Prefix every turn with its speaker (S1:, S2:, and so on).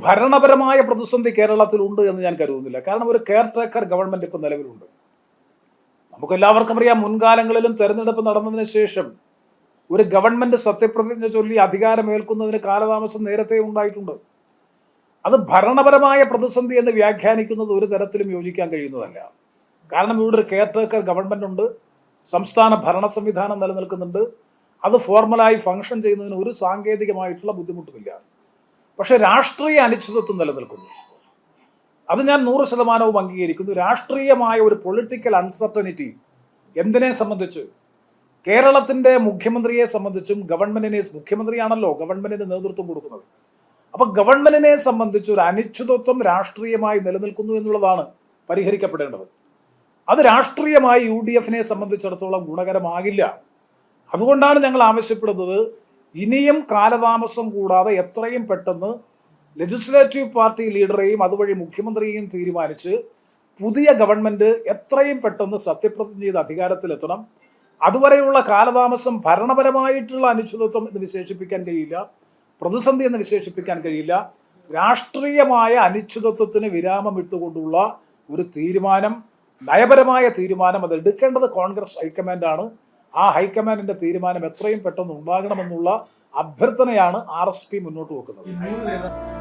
S1: ഭരണപരമായ പ്രതിസന്ധി കേരളത്തിലുണ്ട് എന്ന് ഞാൻ കരുതുന്നില്ല. കാരണം ഒരു കെയർ ടേക്കർ ഗവൺമെന്റ് ഇപ്പോൾ നിലവിലുണ്ട്. നമുക്കെല്ലാവർക്കും അറിയാം, മുൻകാലങ്ങളിലും തെരഞ്ഞെടുപ്പ് നടന്നതിന് ശേഷം ഒരു ഗവൺമെന്റ് സത്യപ്രതിജ്ഞ ചൊല്ലി അധികാരമേൽക്കുന്നതിന് കാലതാമസം നേരത്തെ ഉണ്ടായിട്ടുണ്ട്. അത് ഭരണപരമായ പ്രതിസന്ധി എന്ന് വ്യാഖ്യാനിക്കുന്നത് ഒരു തരത്തിലും യോജിക്കാൻ കഴിയുന്നതല്ല. കാരണം ഇവിടെ ഒരു കെയർ ടേക്കർ ഗവൺമെന്റ് ഉണ്ട്, സംസ്ഥാന ഭരണ സംവിധാനം നിലനിൽക്കുന്നുണ്ട്, അത് ഫോർമലായി ഫംഗ്ഷൻ ചെയ്യുന്നതിന് ഒരു സാങ്കേതികമായിട്ടുള്ള ബുദ്ധിമുട്ടുമില്ല. പക്ഷെ രാഷ്ട്രീയ അനിശ്ചിതത്വം നിലനിൽക്കുന്നു. അത് ഞാൻ 100% അംഗീകരിക്കുന്നു. രാഷ്ട്രീയമായ ഒരു പൊളിറ്റിക്കൽ അൺസർട്ടനിറ്റി എന്തിനെ സംബന്ധിച്ച്, കേരളത്തിന്റെ മുഖ്യമന്ത്രിയെ സംബന്ധിച്ചും മുഖ്യമന്ത്രിയാണല്ലോ ഗവൺമെന്റിന് നേതൃത്വം കൊടുക്കുന്നത്. അപ്പൊ ഗവൺമെന്റിനെ സംബന്ധിച്ച് ഒരു അനിശ്ചിതത്വം രാഷ്ട്രീയമായി നിലനിൽക്കുന്നു എന്നുള്ളതാണ് പരിഹരിക്കപ്പെടേണ്ടത്. അത് രാഷ്ട്രീയമായി UDF-നെ സംബന്ധിച്ചിടത്തോളം ഗുണകരമാകില്ല. അതുകൊണ്ടാണ് ഞങ്ങൾ ആവശ്യപ്പെടുന്നത്, ഇനിയും കാലതാമസം കൂടാതെ എത്രയും പെട്ടെന്ന് ലെജിസ്ലേറ്റീവ് പാർട്ടി ലീഡറെയും അതുവഴി മുഖ്യമന്ത്രിയെയും തീരുമാനിച്ച് പുതിയ ഗവൺമെന്റ് എത്രയും പെട്ടെന്ന് സത്യപ്രതിജ്ഞ ചെയ്ത് അധികാരത്തിലെത്തണം. അതുവരെയുള്ള കാലതാമസം ഭരണപരമായിട്ടുള്ള അനിശ്ചിതത്വം എന്ന് വിശേഷിപ്പിക്കാൻ കഴിയില്ല, പ്രതിസന്ധി എന്ന് വിശേഷിപ്പിക്കാൻ കഴിയില്ല. രാഷ്ട്രീയമായ അനിശ്ചിതത്വത്തിന് വിരാമം ഇട്ടുകൊണ്ടുള്ള ഒരു തീരുമാനം, നയപരമായ തീരുമാനം, അത് എടുക്കേണ്ടത് കോൺഗ്രസ് ഹൈക്കമാൻഡാണ്. ആ ഹൈക്കമാൻഡിന്റെ തീരുമാനം എത്രയും പെട്ടെന്ന് ഉണ്ടാകണമെന്നുള്ള അഭ്യർത്ഥനയാണ് RSP മുന്നോട്ട് വെക്കുന്നത്.